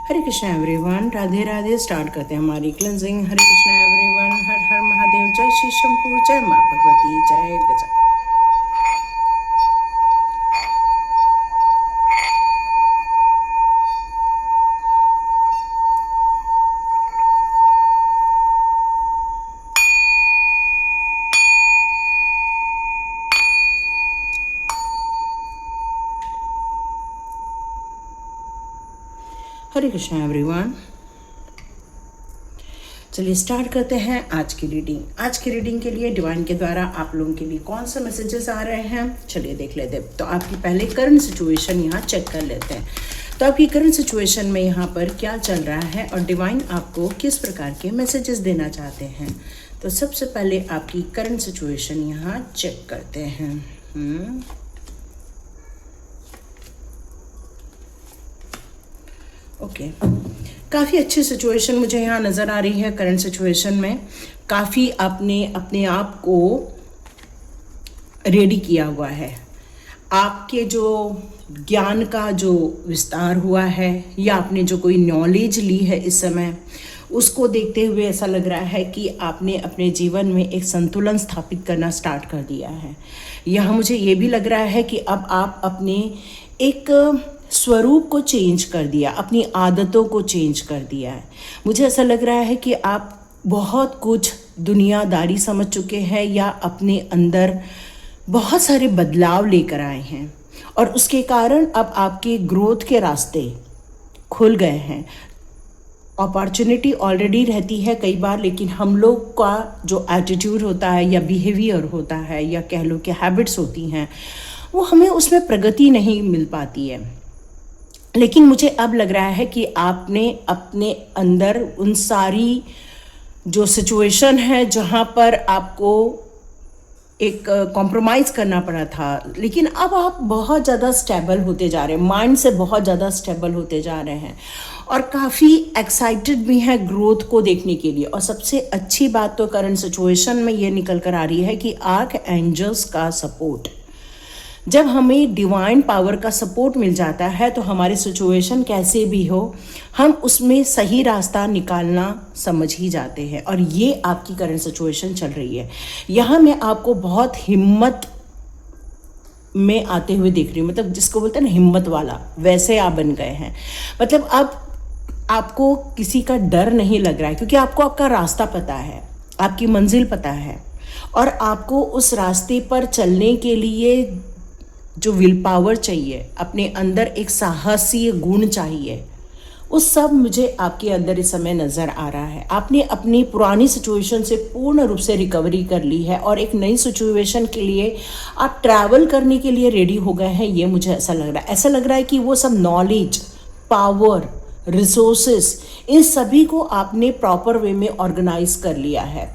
हरे Krishna everyone, Radhe Radhe. Start करते हैं हमारी क्लेंजिंग। हरे कृष्णा एवरीवन, हर हर महादेव, जय श्री शंकर, जय माँ भगवती, जय गजा। हरे कृष्णा एवरीवन, चलिए स्टार्ट करते हैं आज की रीडिंग। आज की रीडिंग के लिए डिवाइन के द्वारा आप लोगों के लिए कौन से मैसेजेस आ रहे हैं, चलिए देख लेते हैं। तो आपकी पहले करंट सिचुएशन यहाँ चेक कर लेते हैं। तो आपकी करंट सिचुएशन में यहाँ पर क्या चल रहा है और डिवाइन आपको किस प्रकार के मैसेजेस देना चाहते हैं। तो सबसे पहले आपकी करंट सिचुएशन यहाँ चेक करते हैं। ओके, काफ़ी अच्छी सिचुएशन मुझे यहाँ नज़र आ रही है। करंट सिचुएशन में काफ़ी आपने अपने आप को रेडी किया हुआ है। आपके जो ज्ञान का जो विस्तार हुआ है या आपने जो कोई नॉलेज ली है इस समय, उसको देखते हुए ऐसा लग रहा है कि आपने अपने जीवन में एक संतुलन स्थापित करना स्टार्ट कर दिया है। यहाँ मुझे ये भी लग रहा है कि अब आप अपने एक स्वरूप को चेंज कर दिया, अपनी आदतों को चेंज कर दिया है। मुझे ऐसा लग रहा है कि आप बहुत कुछ दुनियादारी समझ चुके हैं या अपने अंदर बहुत सारे बदलाव लेकर आए हैं और उसके कारण अब आपके ग्रोथ के रास्ते खुल गए हैं। अपॉर्चुनिटी ऑलरेडी रहती है कई बार, लेकिन हम लोग का जो एटीट्यूड होता है या बिहेवियर होता है या कह लो कि हैबिट्स होती हैं, वो हमें उसमें प्रगति नहीं मिल पाती है। लेकिन मुझे अब लग रहा है कि आपने अपने अंदर उन सारी जो सिचुएशन है जहाँ पर आपको एक कॉम्प्रोमाइज़ करना पड़ा था, लेकिन अब आप बहुत ज़्यादा स्टेबल होते जा रहे हैं, माइंड से बहुत ज़्यादा स्टेबल होते जा रहे हैं और काफ़ी एक्साइटेड भी हैं ग्रोथ को देखने के लिए। और सबसे अच्छी बात तो करंट सिचुएशन में ये निकल कर आ रही है कि आर्क एंजल्स का सपोर्ट, जब हमें डिवाइन पावर का सपोर्ट मिल जाता है तो हमारी सिचुएशन कैसे भी हो, हम उसमें सही रास्ता निकालना समझ ही जाते हैं। और ये आपकी करंट सिचुएशन चल रही है। यहाँ मैं आपको बहुत हिम्मत में आते हुए देख रही हूँ, मतलब जिसको बोलते हैं ना हिम्मत वाला, वैसे आप बन गए हैं। मतलब अब आपको किसी का डर नहीं लग रहा है, क्योंकि आपको आपका रास्ता पता है, आपकी मंजिल पता है और आपको उस रास्ते पर चलने के लिए जो विल पावर चाहिए, अपने अंदर एक साहसी गुण चाहिए, उस सब मुझे आपके अंदर इस समय नज़र आ रहा है। आपने अपनी पुरानी सिचुएशन से पूर्ण रूप से रिकवरी कर ली है और एक नई सिचुएशन के लिए आप ट्रैवल करने के लिए रेडी हो गए हैं। ये मुझे ऐसा लग रहा है। ऐसा लग रहा है कि वो सब नॉलेज, पावर, रिसोर्सेस, इन सभी को आपने प्रॉपर वे में ऑर्गेनाइज कर लिया है।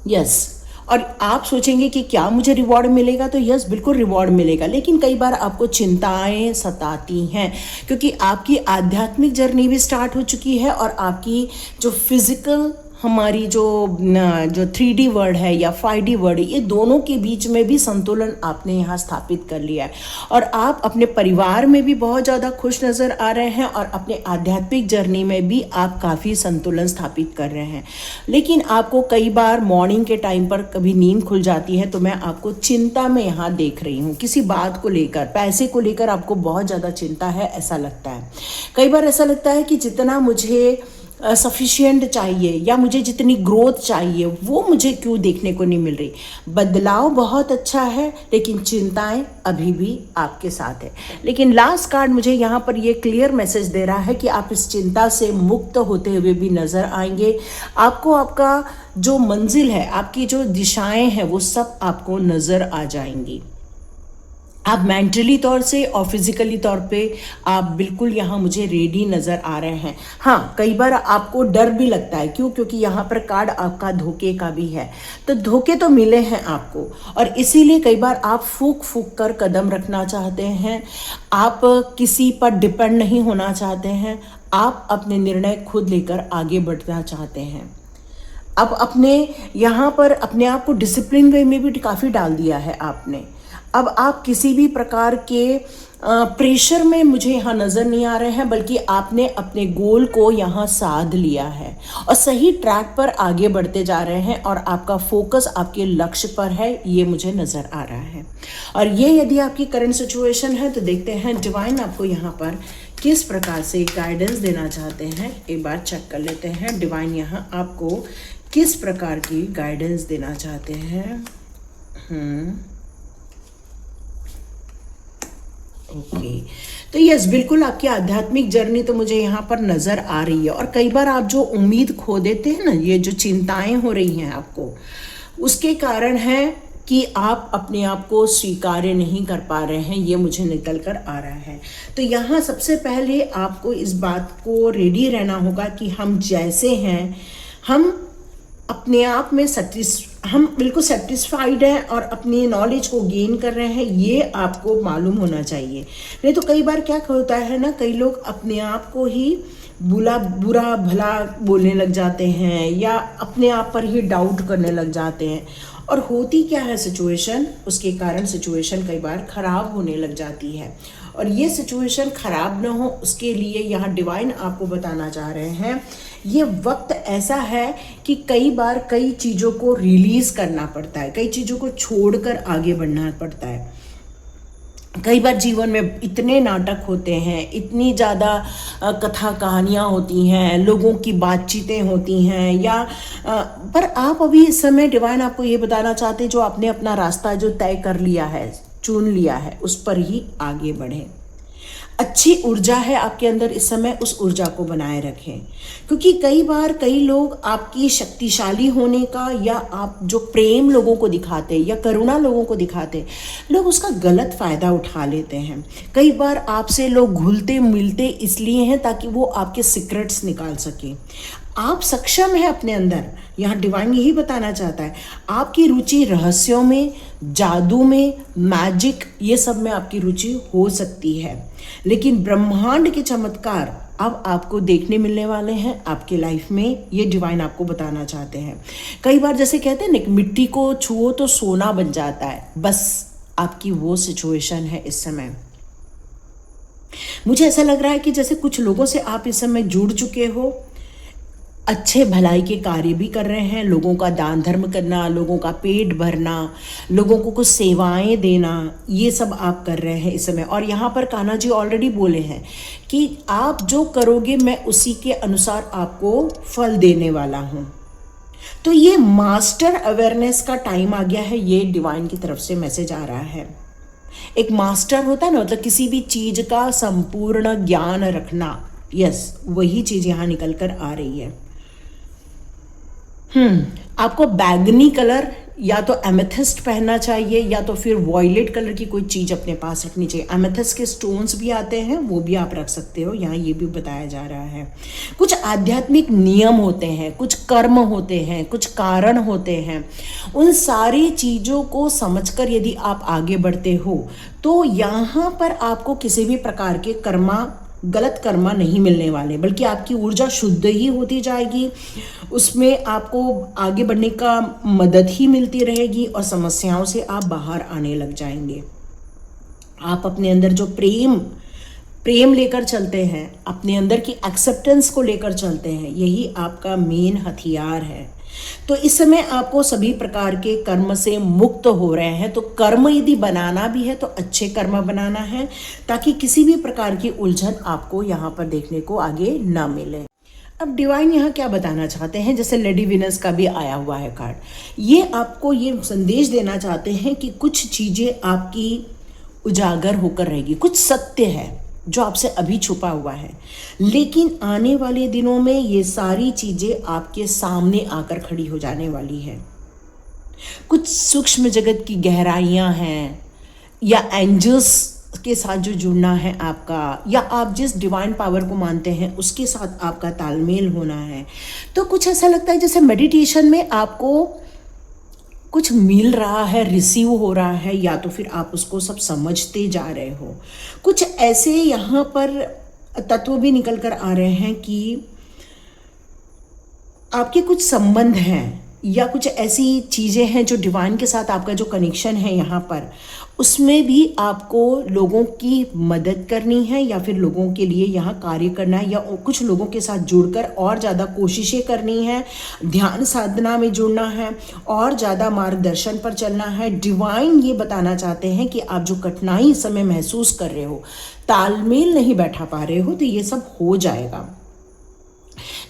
यस, और आप सोचेंगे कि क्या मुझे रिवॉर्ड मिलेगा, तो यस बिल्कुल रिवॉर्ड मिलेगा। लेकिन कई बार आपको चिंताएं सताती हैं, क्योंकि आपकी आध्यात्मिक जर्नी भी स्टार्ट हो चुकी है और आपकी जो फिजिकल हमारी जो 3D वर्ल्ड है या 5D वर्ल्ड है, ये दोनों के बीच में भी संतुलन आपने यहाँ स्थापित कर लिया है। और आप अपने परिवार में भी बहुत ज़्यादा खुश नज़र आ रहे हैं और अपने आध्यात्मिक जर्नी में भी आप काफ़ी संतुलन स्थापित कर रहे हैं। लेकिन आपको कई बार मॉर्निंग के टाइम पर कभी नींद खुल जाती है, तो मैं आपको चिंता में यहाँ देख रही हूँ। किसी बात को लेकर, पैसे को लेकर आपको बहुत ज़्यादा चिंता है, ऐसा लगता है। कई बार ऐसा लगता है कि जितना मुझे सफिशिएंट चाहिए या मुझे जितनी ग्रोथ चाहिए वो मुझे क्यों देखने को नहीं मिल रही। बदलाव बहुत अच्छा है, लेकिन चिंताएं अभी भी आपके साथ है। लेकिन लास्ट कार्ड मुझे यहाँ पर ये क्लियर मैसेज दे रहा है कि आप इस चिंता से मुक्त होते हुए भी नज़र आएंगे। आपको आपका जो मंजिल है, आपकी जो दिशाएं हैं, वो सब आपको नज़र आ जाएंगी। आप मेंटली तौर से और फिजिकली तौर पे आप बिल्कुल यहाँ मुझे रेडी नज़र आ रहे हैं। हाँ, कई बार आपको डर भी लगता है। क्यों? क्योंकि यहाँ पर कार्ड आपका धोखे का भी है। तो धोखे तो मिले हैं आपको और इसीलिए कई बार आप फूक फूक कर कदम रखना चाहते हैं। आप किसी पर डिपेंड नहीं होना चाहते हैं। आप अपने निर्णय खुद लेकर आगे बढ़ना चाहते हैं। अब अपने यहाँ पर अपने आप को डिसिप्लिन वे में भी काफ़ी डाल दिया है आपने। अब आप किसी भी प्रकार के प्रेशर में मुझे यहाँ नज़र नहीं आ रहे हैं, बल्कि आपने अपने गोल को यहाँ साध लिया है और सही ट्रैक पर आगे बढ़ते जा रहे हैं और आपका फोकस आपके लक्ष्य पर है, ये मुझे नज़र आ रहा है। और ये यदि आपकी करंट सिचुएशन है तो देखते हैं डिवाइन आपको यहाँ पर किस प्रकार से गाइडेंस देना चाहते हैं। एक बार चेक कर लेते हैं डिवाइन यहाँ आपको किस प्रकार की गाइडेंस देना चाहते हैं। ओके तो यस, बिल्कुल आपकी आध्यात्मिक जर्नी तो मुझे यहाँ पर नज़र आ रही है। और कई बार आप जो उम्मीद खो देते हैं ना, ये जो चिंताएं हो रही हैं आपको, उसके कारण है कि आप अपने आप को स्वीकार्य नहीं कर पा रहे हैं, ये मुझे निकल कर आ रहा है। तो यहाँ सबसे पहले आपको इस बात को रेडी रहना होगा कि हम जैसे हैं, हम अपने आप में हम बिल्कुल सेटिस्फाइड हैं और अपनी नॉलेज को गेन कर रहे हैं, ये आपको मालूम होना चाहिए। नहीं तो कई बार क्या होता है ना, कई लोग अपने आप को ही बुरा भला बोलने लग जाते हैं या अपने आप पर ही डाउट करने लग जाते हैं, और होती क्या है सिचुएशन, उसके कारण सिचुएशन कई बार ख़राब होने लग जाती है। और ये सिचुएशन ख़राब ना हो, उसके लिए यहाँ डिवाइन आपको बताना चाह रहे हैं, ये वक्त ऐसा है कि कई बार कई चीज़ों को रिलीज़ करना पड़ता है, कई चीज़ों को छोड़कर आगे बढ़ना पड़ता है। कई बार जीवन में इतने नाटक होते हैं, इतनी ज़्यादा कथा कहानियाँ होती हैं, लोगों की बातचीतें होती हैं, या पर आप अभी इस समय डिवाइन आपको ये बताना चाहते हैं, जो आपने अपना रास्ता जो तय कर लिया है, चुन लिया है, उस पर ही आगे बढ़ें। अच्छी ऊर्जा है आपके अंदर इस समय, उस ऊर्जा को बनाए रखें। क्योंकि कई बार कई लोग आपकी शक्तिशाली होने का, या आप जो प्रेम लोगों को दिखाते या करुणा लोगों को दिखाते, लोग उसका गलत फ़ायदा उठा लेते हैं। कई बार आपसे लोग घुलते मिलते इसलिए हैं ताकि वो आपके सीक्रेट्स निकाल सकें। आप सक्षम हैं अपने अंदर, यहाँ डिवाइन यही बताना चाहता है। आपकी रुचि रहस्यों में, जादू में, मैजिक, ये सब में आपकी रुचि हो सकती है, लेकिन ब्रह्मांड के चमत्कार अब आपको देखने मिलने वाले हैं आपके लाइफ में, ये डिवाइन आपको बताना चाहते हैं। कई बार जैसे कहते हैं ना, मिट्टी को छुओ तो सोना बन जाता है, बस आपकी वो सिचुएशन है इस समय। मुझे ऐसा लग रहा है कि जैसे कुछ लोगों से आप इस समय जुड़ चुके हो, अच्छे भलाई के कार्य भी कर रहे हैं, लोगों का दान धर्म करना, लोगों का पेट भरना, लोगों को कुछ सेवाएं देना, ये सब आप कर रहे हैं इस समय। और यहाँ पर कान्हा जी ऑलरेडी बोले हैं कि आप जो करोगे मैं उसी के अनुसार आपको फल देने वाला हूँ। तो ये मास्टर अवेयरनेस का टाइम आ गया है, ये डिवाइन की तरफ से मैसेज आ रहा है। एक मास्टर होता है ना, मतलब किसी भी चीज़ का संपूर्ण ज्ञान रखना, यस, वही चीज़ यहाँ निकल कर आ रही है। आपको बैगनी कलर या तो एमेथिस्ट पहनना चाहिए, या तो फिर वॉयलेट कलर की कोई चीज़ अपने पास रखनी चाहिए। एमेथिस्ट के स्टोन्स भी आते हैं, वो भी आप रख सकते हो, यहाँ ये भी बताया जा रहा है। कुछ आध्यात्मिक नियम होते हैं, कुछ कर्म होते हैं, कुछ कारण होते हैं, उन सारी चीज़ों को समझकर यदि आप आगे बढ़ते हो तो यहाँ पर आपको किसी भी प्रकार के गलत कर्मा नहीं मिलने वाले, बल्कि आपकी ऊर्जा शुद्ध ही होती जाएगी, उसमें आपको आगे बढ़ने का मदद ही मिलती रहेगी और समस्याओं से आप बाहर आने लग जाएंगे। आप अपने अंदर जो प्रेम लेकर चलते हैं, अपने अंदर की एक्सेप्टेंस को लेकर चलते हैं, यही आपका मेन हथियार है। तो इस समय आपको सभी प्रकार के कर्म से मुक्त हो रहे हैं। तो कर्म यदि बनाना भी है तो अच्छे कर्म बनाना है, ताकि किसी भी प्रकार की उलझन आपको यहाँ पर देखने को आगे ना मिले। अब डिवाइन यहाँ क्या बताना चाहते हैं, जैसे लेडी विनस का भी आया हुआ है कार्ड, ये आपको ये संदेश देना चाहते हैं कि कुछ चीज़ें आपकी उजागर होकर रहेगी, कुछ सत्य है जो आपसे अभी छुपा हुआ है, लेकिन आने वाले दिनों में ये सारी चीज़ें आपके सामने आकर खड़ी हो जाने वाली है। कुछ सूक्ष्म जगत की गहराइयाँ हैं, या एंजल्स के साथ जो जुड़ना है आपका, या आप जिस डिवाइन पावर को मानते हैं उसके साथ आपका तालमेल होना है। तो कुछ ऐसा लगता है जैसे मेडिटेशन में आपको कुछ मिल रहा है, रिसीव हो रहा है, या तो फिर आप उसको सब समझते जा रहे हो। कुछ ऐसे यहाँ पर तत्व भी निकल कर आ रहे हैं कि आपके कुछ संबंध हैं या कुछ ऐसी चीज़ें हैं जो डिवाइन के साथ आपका जो कनेक्शन है यहाँ पर, उसमें भी आपको लोगों की मदद करनी है या फिर लोगों के लिए यहाँ कार्य करना है, या कुछ लोगों के साथ जुड़कर और ज़्यादा कोशिशें करनी है, ध्यान साधना में जुड़ना है, और ज़्यादा मार्गदर्शन पर चलना है। डिवाइन ये बताना चाहते हैं कि आप जो कठिनाई इस समय महसूस कर रहे हो, तालमेल नहीं बैठा पा रहे हो, तो ये सब हो जाएगा।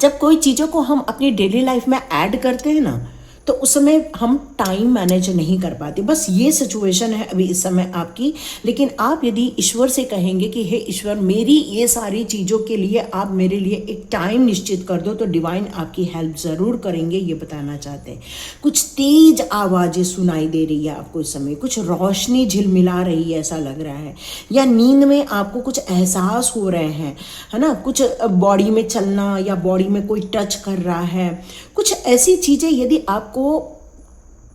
जब कोई चीज़ों को हम अपनी डेली लाइफ में ऐड करते हैं ना, तो उस समय हम टाइम मैनेज नहीं कर पाते। बस ये सिचुएशन है अभी इस समय आपकी। लेकिन आप यदि ईश्वर से कहेंगे कि हे ईश्वर, मेरी ये सारी चीज़ों के लिए आप मेरे लिए एक टाइम निश्चित कर दो, तो डिवाइन आपकी हेल्प ज़रूर करेंगे, ये बताना चाहते हैं। कुछ तेज आवाज़ें सुनाई दे रही है आपको इस समय, कुछ रोशनी झिलमिला रही है ऐसा लग रहा है, या नींद में आपको कुछ एहसास हो रहे हैं, है ना, कुछ बॉडी में चलना या बॉडी में कोई टच कर रहा है, कुछ ऐसी चीज़ें यदि आपको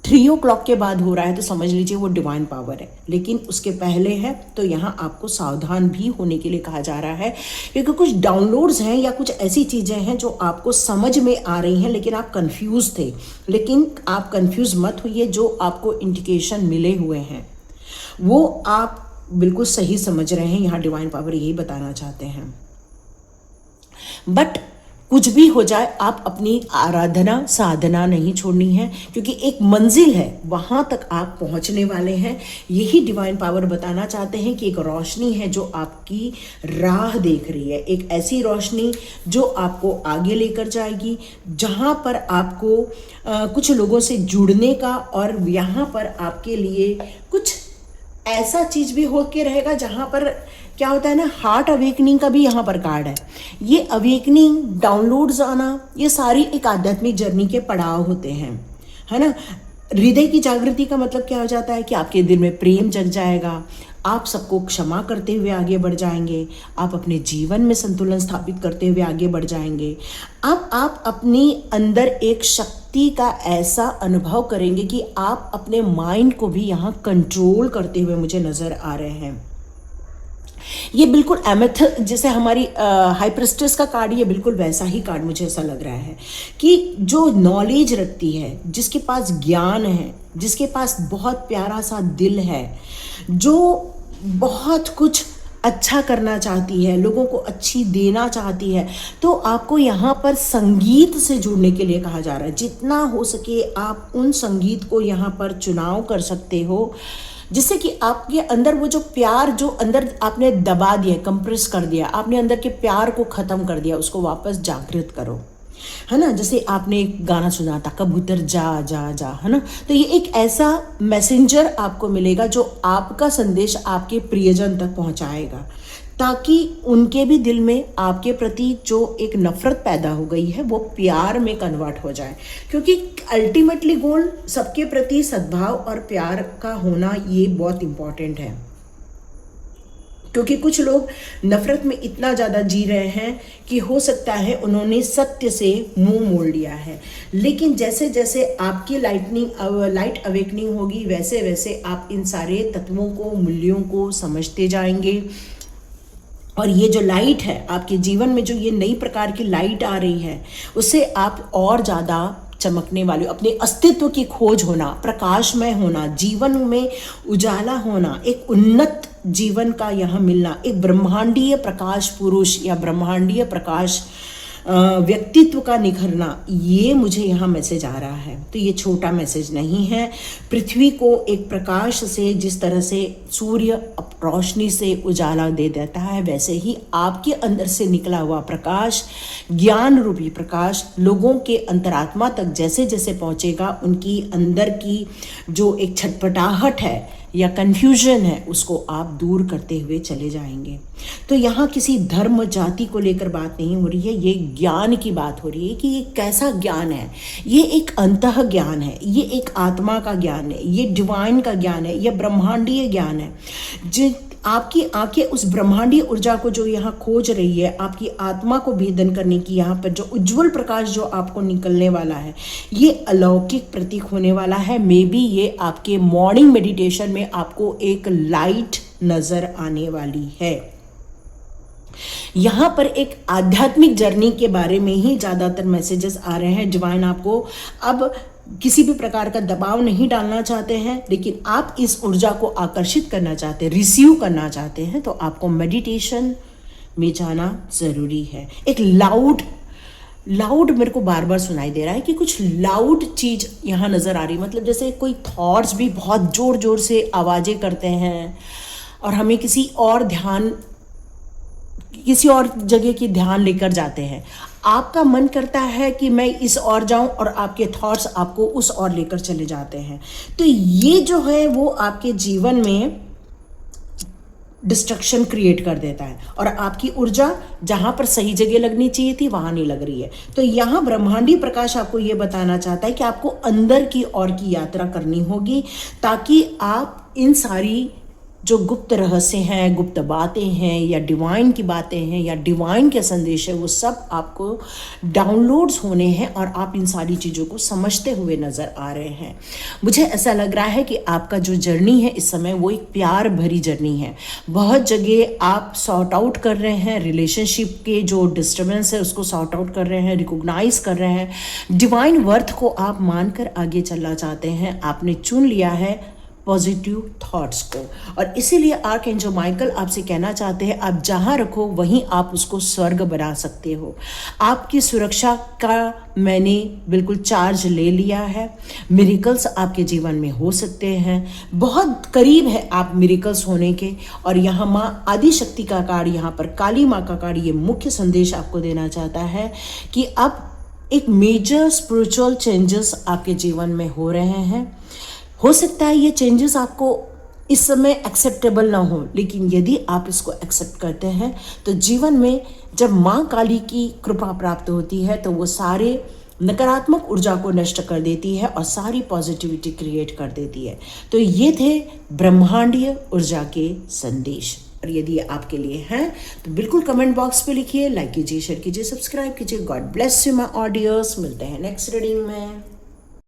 3 o'clock के बाद हो रहा है तो समझ लीजिए वो डिवाइन पावर है। लेकिन उसके पहले है तो यहाँ आपको सावधान भी होने के लिए कहा जा रहा है, क्योंकि कुछ डाउनलोड्स हैं या कुछ ऐसी चीज़ें हैं जो आपको समझ में आ रही हैं, लेकिन आप कंफ्यूज थे। लेकिन आप कंफ्यूज मत होइए, जो आपको इंडिकेशन मिले हुए हैं वो आप बिल्कुल सही समझ रहे हैं। यहाँ डिवाइन पावर यही बताना चाहते हैं। बट कुछ भी हो जाए, आप अपनी आराधना साधना नहीं छोड़नी है, क्योंकि एक मंजिल है, वहाँ तक आप पहुँचने वाले हैं। यही डिवाइन पावर बताना चाहते हैं कि एक रोशनी है जो आपकी राह देख रही है, एक ऐसी रोशनी जो आपको आगे लेकर जाएगी, जहाँ पर आपको कुछ लोगों से जुड़ने का, और यहाँ पर आपके लिए कुछ ऐसा चीज़ भी हो के रहेगा जहाँ पर क्या होता है ना, हार्ट अवेकनिंग का भी यहाँ पर कार्ड है। ये अवेकनिंग, डाउनलोड्स आना, ये सारी एक आध्यात्मिक जर्नी के पड़ाव होते हैं, है ना। हृदय की जागृति का मतलब क्या हो जाता है कि आपके दिल में प्रेम जग जाएगा, आप सबको क्षमा करते हुए आगे बढ़ जाएंगे, आप अपने जीवन में संतुलन स्थापित करते हुए आगे बढ़ जाएंगे। अब आप अपनी अंदर एक शक्ति का ऐसा अनुभव करेंगे कि आप अपने माइंड को भी यहाँ कंट्रोल करते हुए मुझे नज़र आ रहे हैं। ये बिल्कुल एमेथ, जैसे हमारी हाई प्रिस्टेस का कार्ड, ये बिल्कुल वैसा ही कार्ड मुझे ऐसा लग रहा है कि जो नॉलेज रखती है, जिसके पास ज्ञान है, जिसके पास बहुत प्यारा सा दिल है, जो बहुत कुछ अच्छा करना चाहती है, लोगों को अच्छी देना चाहती है, तो आपको यहाँ पर संगीत से जुड़ने के लिए कहा जा रहा है। जितना हो सके आप उन संगीत को यहाँ पर चुनाव कर सकते हो, जिससे कि आपके अंदर वो जो प्यार जो अंदर आपने दबा दिया, कंप्रेस कर दिया, आपने अंदर के प्यार को ख़त्म कर दिया, उसको वापस जागृत करो, है ना। जैसे आपने एक गाना सुना था, कबूतर जा जा जा, है ना। तो ये एक ऐसा मैसेंजर आपको मिलेगा जो आपका संदेश आपके प्रियजन तक पहुंचाएगा, ताकि उनके भी दिल में आपके प्रति जो एक नफरत पैदा हो गई है वो प्यार में कन्वर्ट हो जाए। क्योंकि अल्टीमेटली गोल सबके प्रति सद्भाव और प्यार का होना, ये बहुत इम्पॉर्टेंट है। क्योंकि कुछ लोग नफरत में इतना ज़्यादा जी रहे हैं कि हो सकता है उन्होंने सत्य से मुंह मोड़ लिया है। लेकिन जैसे जैसे आपकी लाइट अवेकनिंग होगी, वैसे वैसे आप इन सारे तत्वों को, मूल्यों को समझते जाएंगे। और ये जो लाइट है आपके जीवन में, जो ये नई प्रकार की लाइट आ रही है, उससे आप और ज़्यादा चमकने वाले, अपने अस्तित्व की खोज होना, प्रकाशमय होना, जीवन में उजाला होना, एक उन्नत जीवन का यहाँ मिलना, एक ब्रह्मांडीय प्रकाश पुरुष या ब्रह्मांडीय प्रकाश व्यक्तित्व का निखरना, ये मुझे यहाँ मैसेज आ रहा है। तो ये छोटा मैसेज नहीं है। पृथ्वी को एक प्रकाश से, जिस तरह से सूर्य रोशनी से उजाला दे देता है, वैसे ही आपके अंदर से निकला हुआ प्रकाश, ज्ञान रूपी प्रकाश, लोगों के अंतरात्मा तक जैसे जैसे पहुँचेगा, उनकी अंदर की जो एक छटपटाहट है या कन्फ्यूजन है, उसको आप दूर करते हुए चले जाएंगे। तो यहाँ किसी धर्म जाति को लेकर बात नहीं हो रही है, ये ज्ञान की बात हो रही है कि ये कैसा ज्ञान है। ये एक अंतः ज्ञान है, ये एक आत्मा का ज्ञान है, ये डिवाइन का ज्ञान है, ये ब्रह्मांडीय ज्ञान है। जो आपकी आंखें उस ब्रह्मांडीय ऊर्जा को जो यहाँ खोज रही है, आपकी आत्मा को भेदन करने की, यहाँ पर जो उज्जवल प्रकाश जो आपको निकलने वाला है, ये अलौकिक प्रतीक होने वाला है। मे बी ये आपके मॉर्निंग मेडिटेशन में आपको एक लाइट नजर आने वाली है। यहाँ पर एक आध्यात्मिक जर्नी के बारे में ही ज़्यादातर मैसेजेस आ रहे हैं। डिवाइन आपको अब किसी भी प्रकार का दबाव नहीं डालना चाहते हैं, लेकिन आप इस ऊर्जा को आकर्षित करना चाहते हैं, रिसीव करना चाहते हैं, तो आपको मेडिटेशन में जाना ज़रूरी है। एक लाउड मेरे को बार बार सुनाई दे रहा है कि कुछ लाउड चीज़ यहाँ नज़र आ रही है, मतलब जैसे कोई थॉट्स भी बहुत ज़ोर ज़ोर से आवाज़ें करते हैं और हमें किसी और जगह की ध्यान लेकर जाते हैं। आपका मन करता है कि मैं इस ओर जाऊं और आपके थॉट्स आपको उस ओर लेकर चले जाते हैं। तो ये जो है वो आपके जीवन में डिस्ट्रक्शन क्रिएट कर देता है और आपकी ऊर्जा जहां पर सही जगह लगनी चाहिए थी वहां नहीं लग रही है। तो यहाँ ब्रह्मांडी प्रकाश आपको ये बताना चाहता है कि आपको अंदर की ओर की यात्रा करनी होगी, ताकि आप इन सारी जो गुप्त रहस्य हैं, गुप्त बातें हैं, या डिवाइन की बातें हैं, या डिवाइन के संदेश है, वो सब आपको डाउनलोड्स होने हैं और आप इन सारी चीज़ों को समझते हुए नज़र आ रहे हैं। मुझे ऐसा लग रहा है कि आपका जो जर्नी है इस समय वो एक प्यार भरी जर्नी है। बहुत जगह आप सॉर्ट आउट कर रहे हैं, रिलेशनशिप के जो डिस्टर्बेंस है उसको सॉर्ट आउट कर रहे हैं, रिकॉग्नाइज कर रहे हैं, डिवाइन वर्थ को आप मानकर आगे चलना चाहते हैं। आपने चुन लिया है पॉजिटिव थॉट्स को, और इसीलिए आर्कएंजल माइकल आपसे कहना चाहते हैं आप जहां रखो वहीं आप उसको स्वर्ग बना सकते हो। आपकी सुरक्षा का मैंने बिल्कुल चार्ज ले लिया है। मिरेकल्स आपके जीवन में हो सकते हैं, बहुत करीब है आप मिरेकल्स होने के। और यहाँ माँ आदिशक्ति का कार्ड, यहाँ पर काली माँ का कार्ड, ये मुख्य संदेश आपको देना चाहता है कि अब एक मेजर स्पिरिचुअल चेंजेस आपके जीवन में हो रहे हैं। हो सकता है ये चेंजेस आपको इस समय एक्सेप्टेबल ना हो, लेकिन यदि आप इसको एक्सेप्ट करते हैं तो जीवन में जब माँ काली की कृपा प्राप्त होती है तो वो सारे नकारात्मक ऊर्जा को नष्ट कर देती है और सारी पॉजिटिविटी क्रिएट कर देती है। तो ये थे ब्रह्मांडीय ऊर्जा के संदेश, और यदि ये आपके लिए हैं तो बिल्कुल कमेंट बॉक्स पे लिखिए, लाइक कीजिए, शेयर कीजिए, सब्सक्राइब कीजिए। God bless you my audience. मिलते हैं नेक्स्ट रीडिंग में।